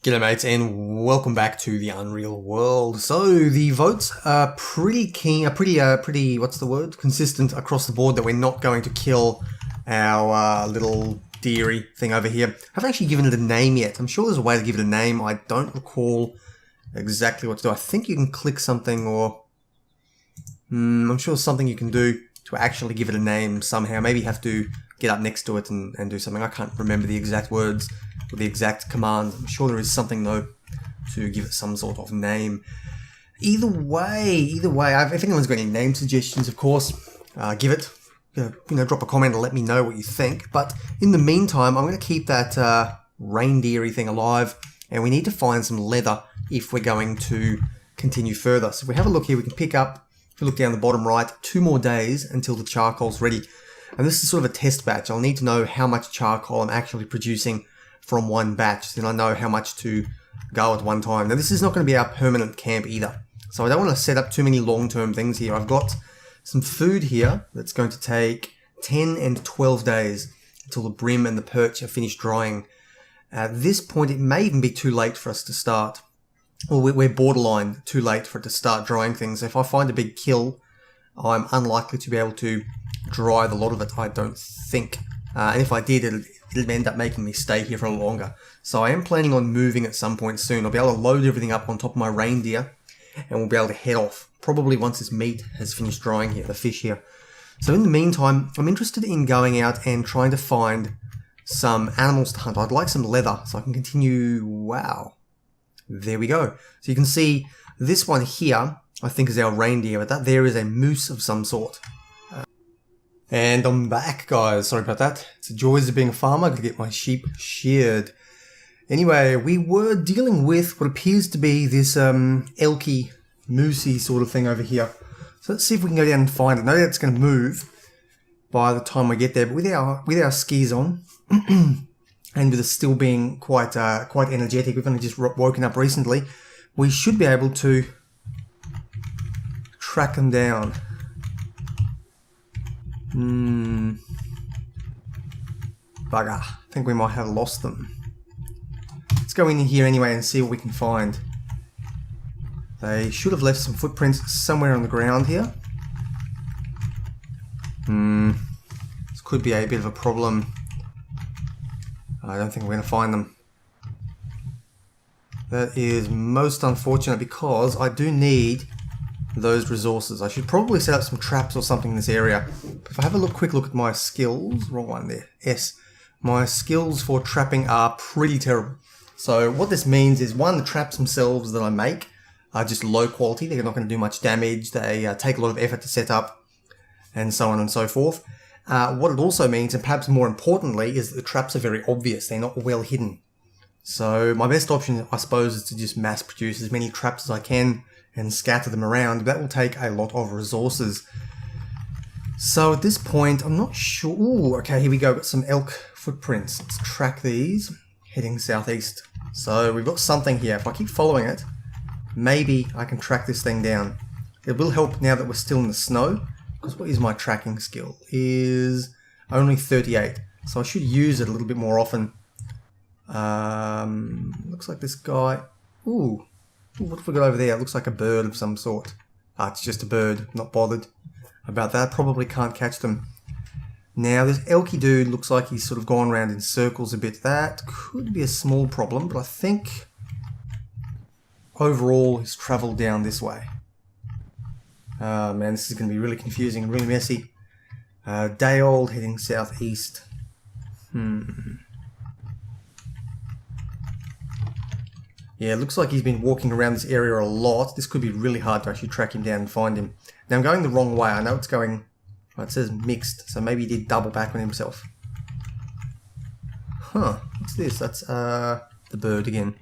G'day mates and welcome back to the Unreal World. So the votes are pretty consistent across the board that we're not going to kill our little dearie thing over here. I haven't actually given it a name yet. I'm sure there's a way to give it a name. I don't recall exactly what to do. I think you can click something or... I'm sure there's something you can do to actually give it a name somehow. Maybe you have to get up next to it and do something. I can't remember the exact words or the exact command. I'm sure there is something though to give it some sort of name. Either way, if anyone's got any name suggestions, of course, give it. Drop a comment and let me know what you think. But in the meantime, I'm going to keep that reindeer-y thing alive, and we need to find some leather if we're going to continue further. So if we have a look here, we can pick up, if we look down the bottom right, 2 more days until the charcoal's ready. And this is sort of a test batch. I'll need to know how much charcoal I'm actually producing from one batch. Then I know how much to go at one time. Now this is not going to be our permanent camp either. So I don't want to set up too many long-term things here. I've got some food here that's going to take 10 and 12 days until the brim and the perch are finished drying. At this point, it may even be too late for us to start. Well, we're borderline too late for it to start drying things. If I find a big kill, I'm unlikely to be able to dry the lot of it, I don't think. And if I did, it'll end up making me stay here for longer. So I am planning on moving at some point soon. I'll be able to load everything up on top of my reindeer and we'll be able to head off. Probably once this meat has finished drying here, the fish here. So in the meantime, I'm interested in going out and trying to find some animals to hunt. I'd like some leather so I can continue. Wow. There we go. So you can see this one here, I think is our reindeer, but that there is a moose of some sort. And I'm back, guys. Sorry about that. It's the joys of being a farmer. Gotta get my sheep sheared. Anyway, we were dealing with what appears to be this elky, moosey sort of thing over here. So let's see if we can go down and find it. I know that's going to move by the time we get there, but with our skis on and with us still being quite energetic, we've only just woken up recently, we should be able to track them down. Bugger. I think we might have lost them. Let's go in here anyway and see what we can find. They should have left some footprints somewhere on the ground here. This could be a bit of a problem. I don't think we're going to find them. That is most unfortunate because I do need those resources. I should probably set up some traps or something in this area. If I have a quick look at my skills, wrong one there, S. My skills for trapping are pretty terrible. So what this means is, one, the traps themselves that I make are just low quality. They're not going to do much damage. They take a lot of effort to set up and so on and so forth. What it also means, and perhaps more importantly, is that the traps are very obvious. They're not well hidden. So my best option, I suppose, is to just mass produce as many traps as I can and scatter them around. That will take a lot of resources. So at this point, I'm not sure. Ooh, okay, here we go. Got some elk footprints. Let's track these, heading southeast. So we've got something here. If I keep following it, maybe I can track this thing down. It will help now that we're still in the snow, because what is my tracking skill? Is only 38. So I should use it a little bit more often. Looks like this guy. Ooh, what have we got over there? It looks like a bird of some sort. It's just a bird. Not bothered about that. Probably can't catch them. Now, this elky dude looks like he's sort of gone around in circles a bit. That could be a small problem, but I think overall he's travelled down this way. Oh man, this is going to be really confusing and really messy. Day old heading southeast. Yeah, it looks like he's been walking around this area a lot. This could be really hard to actually track him down and find him. Now I'm going the wrong way. I know it's going... Oh, it says mixed, so maybe he did double back on himself. Huh, what's this? That's the bird again.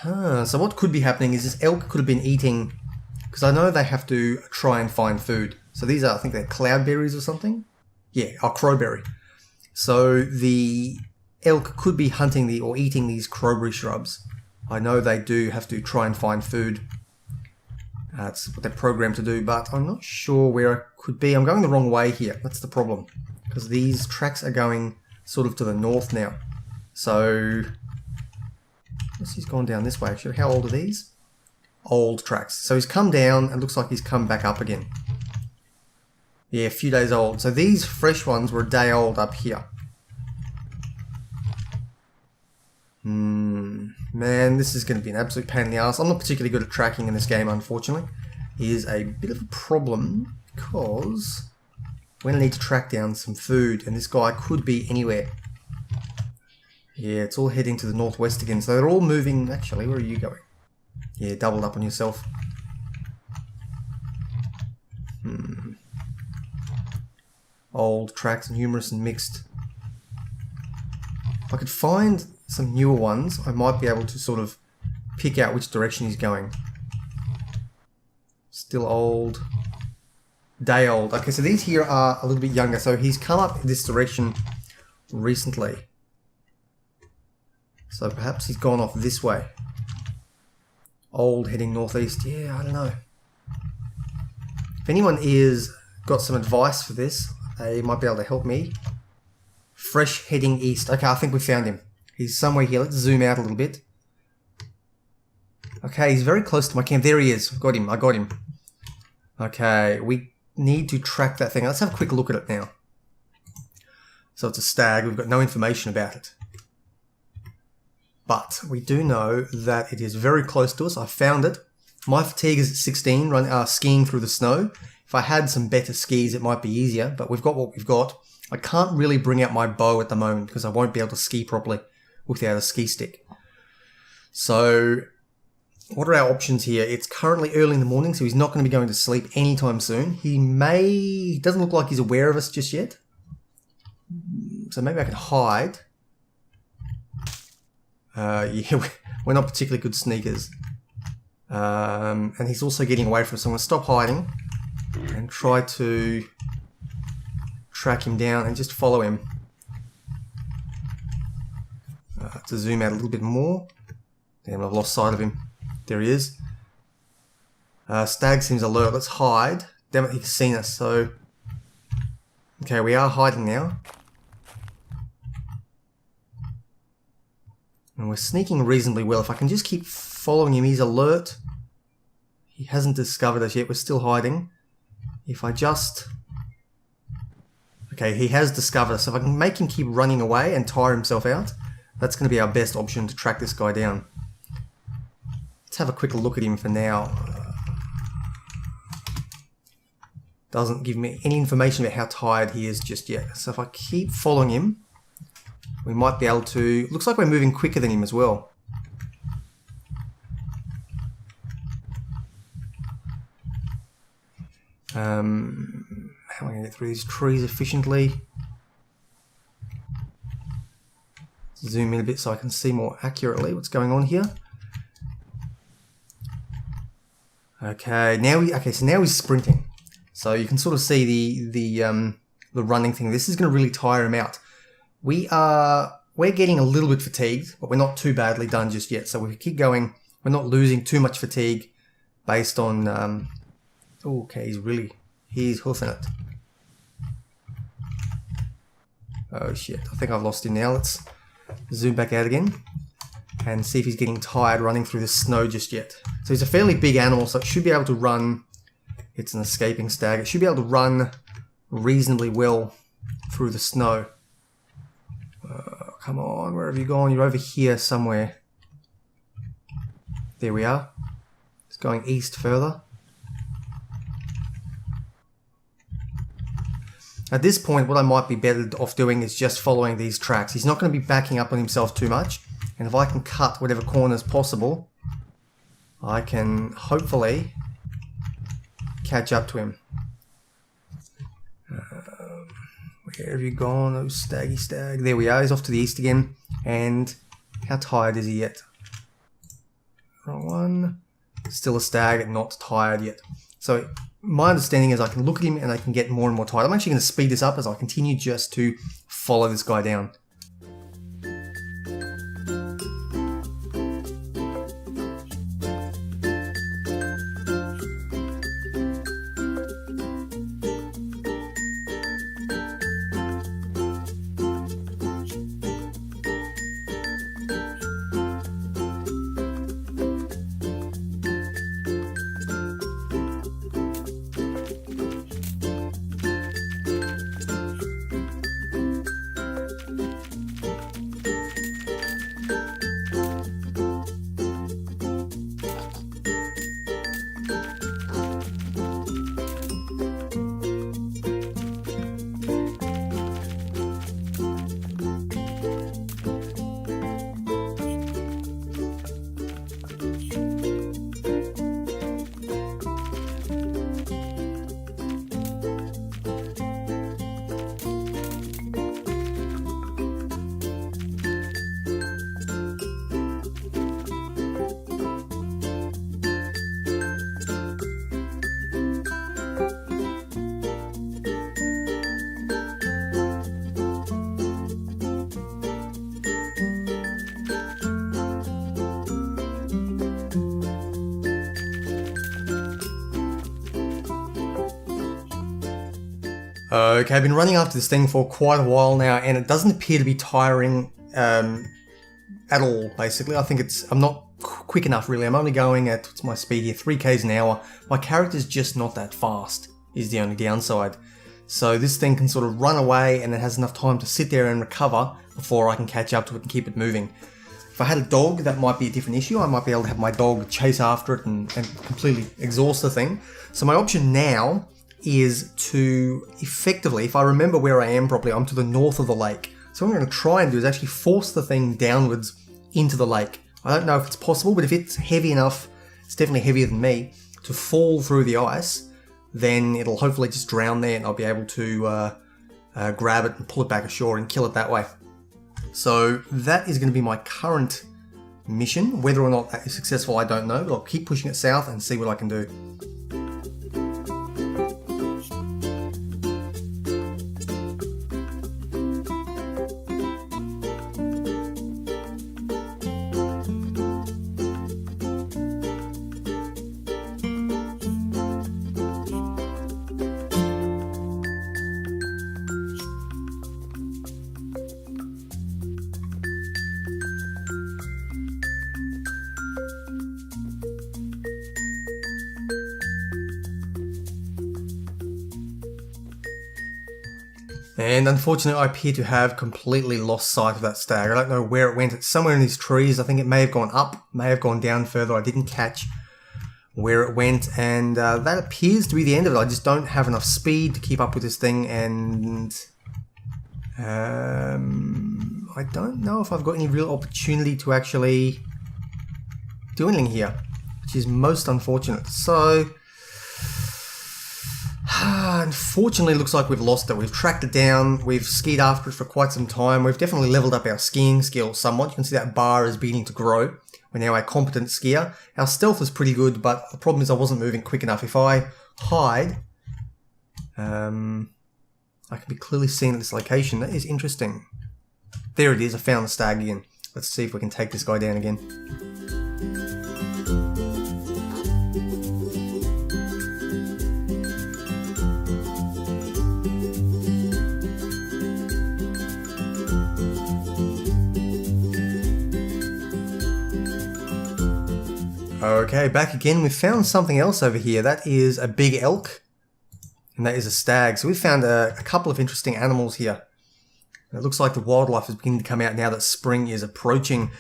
So what could be happening is this elk could have been eating... Because I know they have to try and find food. So these are, I think they're cloudberries or something? Yeah, crowberry. So the elk could be hunting or eating these crowberry shrubs. I know they do have to try and find food. That's what they're programmed to do, but I'm not sure where it could be. I'm going the wrong way here. That's the problem. Because these tracks are going sort of to the north now. So Guess he's gone down this way actually. How old are these? Old tracks. So he's come down and looks like he's come back up again. Yeah, a few days old. So these fresh ones were a day old up here. Man, this is going to be an absolute pain in the ass. I'm not particularly good at tracking in this game, unfortunately. It is a bit of a problem because we're going to need to track down some food, and this guy could be anywhere. Yeah, it's all heading to the northwest again, so they're all moving. Actually, where are you going? Yeah, doubled up on yourself. Old tracks, numerous and mixed. If I could find some newer ones, I might be able to sort of pick out which direction he's going. Still old. Day old. Okay, so these here are a little bit younger, so he's come up in this direction recently. So perhaps he's gone off this way. Old heading northeast. Yeah, I don't know. If anyone is got some advice for this, they might be able to help me. Fresh heading east. Okay, I think we found him. He's somewhere here. Let's zoom out a little bit. Okay, he's very close to my camp. There he is. Got him. I got him. Okay, we need to track that thing. Let's have a quick look at it now. So it's a stag. We've got no information about it. But we do know that it is very close to us. I found it. My fatigue is at 16, skiing through the snow. If I had some better skis, it might be easier, but we've got what we've got. I can't really bring out my bow at the moment because I won't be able to ski properly without a ski stick. So what are our options here? It's currently early in the morning, so he's not going to be going to sleep anytime soon. He doesn't look like he's aware of us just yet. So maybe I could hide. Yeah, we're not particularly good sneakers. And he's also getting away from us, so I'm going to stop hiding and try to track him down and just follow him. To zoom out a little bit more. Damn, I've lost sight of him. There he is. Stag seems alert. Let's hide. Damn it, he's seen us, so... Okay, we are hiding now. And we're sneaking reasonably well. If I can just keep following him, he's alert. He hasn't discovered us yet. We're still hiding. If I just... Okay, he has discovered us. So if I can make him keep running away and tire himself out, that's going to be our best option to track this guy down. Let's have a quick look at him for now. Doesn't give me any information about how tired he is just yet. So if I keep following him, we might be able to... Looks like we're moving quicker than him as well. How am I going to get through these trees efficiently? Zoom in a bit so I can see more accurately what's going on here. Okay, so now he's sprinting. So you can sort of see the running thing. This is going to really tire him out. We're getting a little bit fatigued, but we're not too badly done just yet. So we keep going. We're not losing too much fatigue based on... okay, he's hoofing it. Oh shit, I think I've lost him now. Let's zoom back out again and see if he's getting tired running through the snow just yet. So he's a fairly big animal, so it should be able to run... It's an escaping stag. It should be able to run reasonably well through the snow. Come on, where have you gone? You're over here somewhere. There we are. It's going east further. At this point, what I might be better off doing is just following these tracks. He's not going to be backing up on himself too much. And if I can cut whatever corners possible, I can hopefully catch up to him. Where have you gone, oh staggy stag? There we are, he's off to the east again. And how tired is he yet? Wrong one. Still a stag, not tired yet. So my understanding is I can look at him and I can get more and more tired. I'm actually going to speed this up as I continue just to follow this guy down. Okay, I've been running after this thing for quite a while now, and it doesn't appear to be tiring at all, basically. I think I'm not quick enough, really. I'm only going at, what's my speed here, 3 k's an hour. My character's just not that fast, is the only downside. So this thing can sort of run away, and it has enough time to sit there and recover before I can catch up to it and keep it moving. If I had a dog, that might be a different issue. I might be able to have my dog chase after it and completely exhaust the thing. So my option now is to effectively, if I remember where I am properly, I'm to the north of the lake. So what I'm going to try and do is actually force the thing downwards into the lake. I don't know if it's possible, but if it's heavy enough, it's definitely heavier than me, to fall through the ice, then it'll hopefully just drown there and I'll be able to grab it and pull it back ashore and kill it that way. So that is going to be my current mission. Whether or not that is successful, I don't know, but I'll keep pushing it south and see what I can do. And unfortunately, I appear to have completely lost sight of that stag. I don't know where it went. It's somewhere in these trees. I think it may have gone up, may have gone down further. I didn't catch where it went, and that appears to be the end of it. I just don't have enough speed to keep up with this thing, and I don't know if I've got any real opportunity to actually do anything here, which is most unfortunate. So unfortunately, it looks like we've lost it. We've tracked it down, we've skied after it for quite some time. We've definitely leveled up our skiing skills somewhat. You can see that bar is beginning to grow. We're now a competent skier. Our stealth is pretty good, but the problem is I wasn't moving quick enough. If I hide, I can be clearly seen at this location. That is interesting. There it is. I found the stag again. Let's see if we can take this guy down again. Okay, back again. We've found something else over here. That is a big elk, and that is a stag. So we've found a couple of interesting animals here. It looks like the wildlife is beginning to come out now that spring is approaching.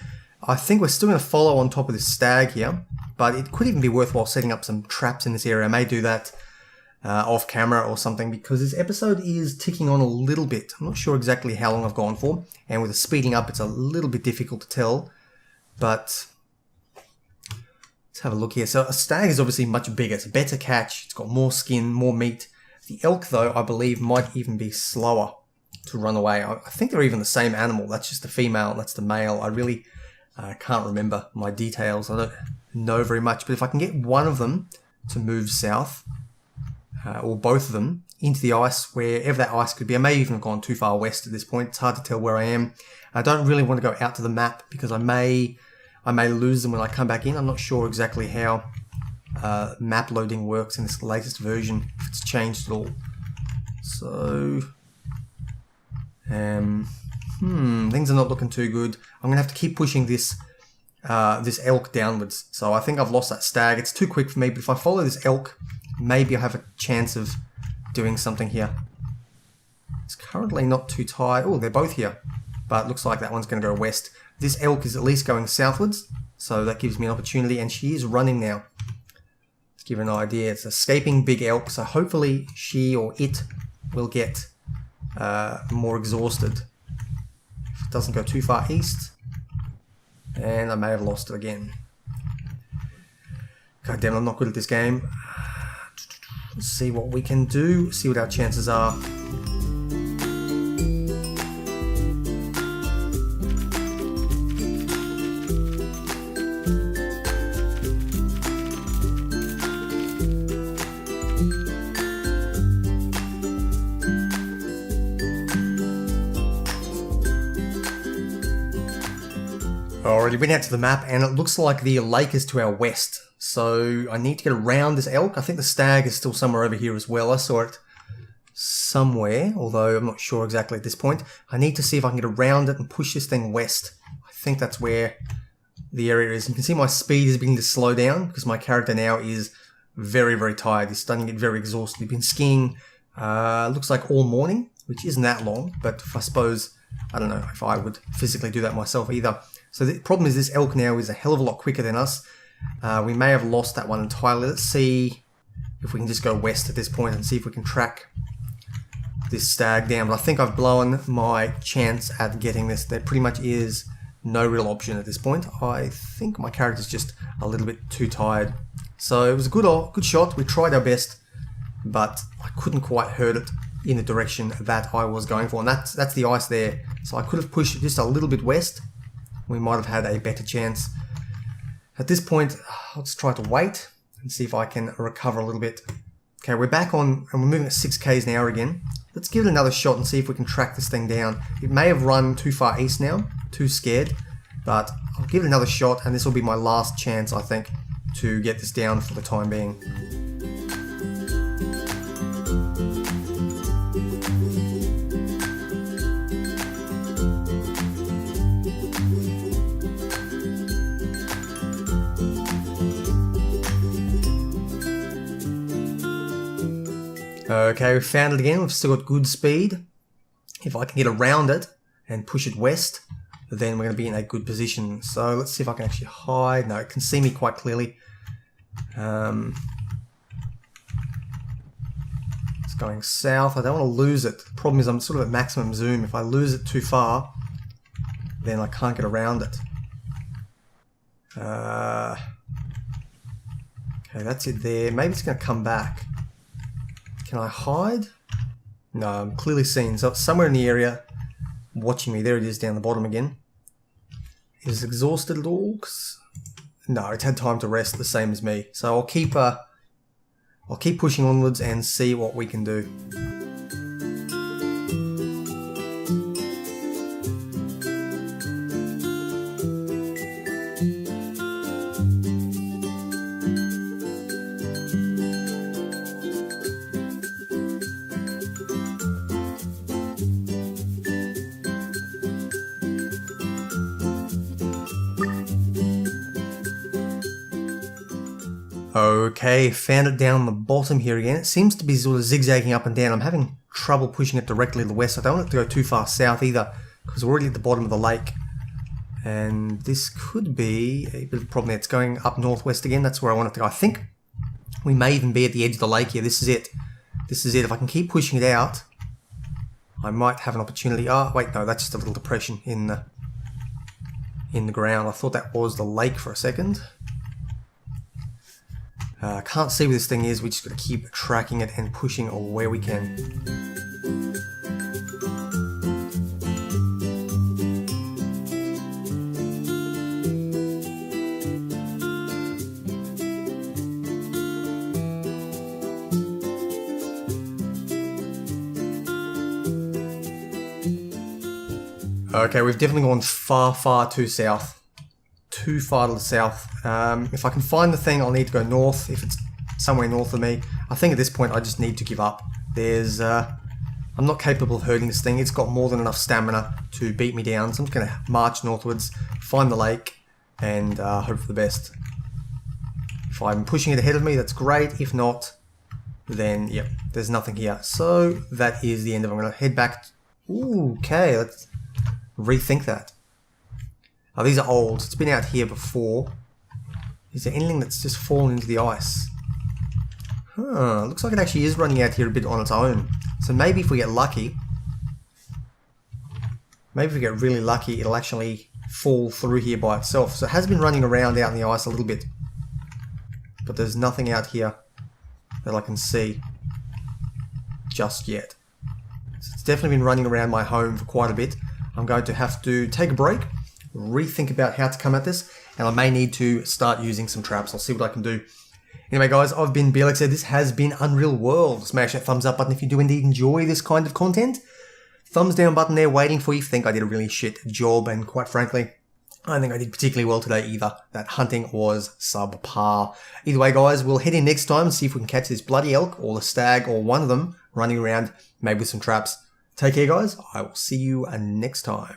I think we're still going to follow on top of this stag here, but it could even be worthwhile setting up some traps in this area. I may do that off camera or something, because this episode is ticking on a little bit. I'm not sure exactly how long I've gone for, and with the speeding up, it's a little bit difficult to tell, but let's have a look here. So a stag is obviously much bigger. It's a better catch. It's got more skin, more meat. The elk, though, I believe might even be slower to run away. I think they're even the same animal. That's just the female. That's the male. I really can't remember my details. I don't know very much. But if I can get one of them to move south, or both of them, into the ice, wherever that ice could be. I may even have gone too far west at this point. It's hard to tell where I am. I don't really want to go out to the map, because I may lose them when I come back in. I'm not sure exactly how map loading works in this latest version, if it's changed at all. So, things are not looking too good. I'm going to have to keep pushing this elk downwards. So I think I've lost that stag. It's too quick for me, but if I follow this elk, maybe I have a chance of doing something here. It's currently not too tight. Oh, they're both here, but it looks like that one's going to go west. This elk is at least going southwards, so that gives me an opportunity, and she is running now. Let's give her an idea. It's an escaping big elk, so hopefully she or it will get more exhausted. If it doesn't go too far east, and I may have lost it again. God damn, I'm not good at this game. Let's see what we can do, see what our chances are. Already been out to the map, and it looks like the lake is to our west. So I need to get around this elk. I think the stag is still somewhere over here as well. I saw it somewhere, although I'm not sure exactly at this point. I need to see if I can get around it and push this thing west. I think that's where the area is. You can see my speed is beginning to slow down because my character now is very, very tired. He's starting to get very exhausted. He's been skiing, looks like all morning, which isn't that long, but I suppose, I don't know if I would physically do that myself either. So the problem is this elk now is a hell of a lot quicker than us. We may have lost that one entirely. Let's see if we can just go west at this point and see if we can track this stag down. But I think I've blown my chance at getting this. There pretty much is no real option at this point. I think my character's just a little bit too tired. So it was a good shot. We tried our best, but I couldn't quite hurt it in the direction that I was going for. And that's the ice there. So I could have pushed it just a little bit west. We might have had a better chance. At this point, let's try to wait and see if I can recover a little bit. Okay, we're back on, and we're moving at 6 k's an hour again. Let's give it another shot and see if we can track this thing down. It may have run too far east now, too scared, but I'll give it another shot, and this will be my last chance, I think, to get this down for the time being. Okay, we found it again. We've still got good speed. If I can get around it and push it west, then we're going to be in a good position. So let's see if I can actually hide. No, it can see me quite clearly. It's going south. I don't want to lose it. The problem is I'm sort of at maximum zoom. If I lose it too far, then I can't get around it. Okay, that's it there. Maybe it's going to come back. Can I hide? No, I'm clearly seen. So it's somewhere in the area watching me. There it is down the bottom again. Is it exhausted at all? No, it's had time to rest the same as me. So I'll keep pushing onwards and see what we can do. Okay, found it down the bottom here again. It seems to be sort of zigzagging up and down. I'm having trouble pushing it directly to the west. I don't want it to go too far south either, because we're already at the bottom of the lake. And this could be a bit of a problem. It's going up northwest again. That's where I want it to go. I think we may even be at the edge of the lake here. This is it. This is it. If I can keep pushing it out, I might have an opportunity. Oh, wait, no, that's just a little depression in the ground. I thought that was the lake for a second. Can't see where this thing is. We just got to keep tracking it and pushing where we can. Okay, we've definitely gone far, far too south. Too far to the south. If I can find the thing, I'll need to go north. If it's somewhere north of me, I think at this point I just need to give up. I'm not capable of hurting this thing. It's got more than enough stamina to beat me down. So I'm just going to march northwards, find the lake, and hope for the best. If I'm pushing it ahead of me, that's great. If not, then yep, there's nothing here. So that is the end of it. I'm going to head back. Ooh, okay, let's rethink that. Oh, these are old. It's been out here before. Is there anything that's just fallen into the ice? Huh, looks like it actually is running out here a bit on its own. So maybe if we get lucky, maybe if we get really lucky, it'll actually fall through here by itself. So it has been running around out in the ice a little bit, but there's nothing out here that I can see just yet. So it's definitely been running around my home for quite a bit. I'm going to have to take a break, rethink about how to come at this, and I may need to start using some traps. I'll see what I can do. Anyway guys, I've been Blxz. This has been Unreal World. Smash that thumbs up button if you do indeed enjoy this kind of content. Thumbs down button there waiting for you if you think I did a really shit job, and quite frankly, I don't think I did particularly well today either. That hunting was subpar. Either way, guys, we'll head in next time and see if we can catch this bloody elk or the stag or one of them running around, maybe with some traps. Take care, guys. I will see you next time.